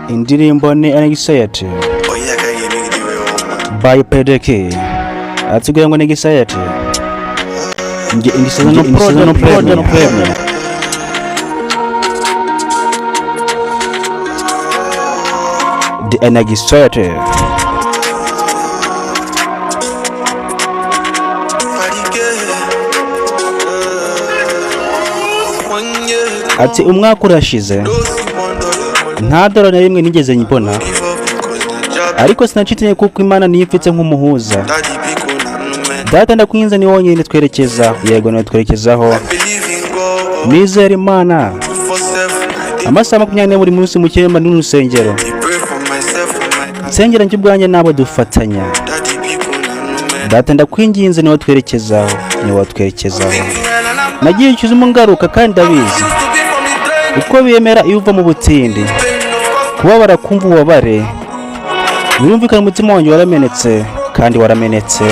indirimbo ni Anxiety by Pedeke. Atubwira ngo ni Anxiety nge ingisizo no problem the Anxiety. Ati umwaka urashize nta dora na rimwe nigeze nyibona, ariko sinacitanye kuko Imana niyo ifite nk'umuhuza. Data ndakwinze ni wonyine twerekeza, yego no twerekezaho. Nizera Imana amasaha 24 buri munsi mu cyemba n'urusengero. Nsengera njye ubwanjye nabo dufatanya. Data ndakwinginze ni watwerekezaho, ni watwerekezaho. Nagiye cyuzimo ngaruka kandi ndabizi uko biyemera iyo uva mu butindi kubabara kumva ububabare birumvikana umutima wanjye waramenetse kandi waramenetse.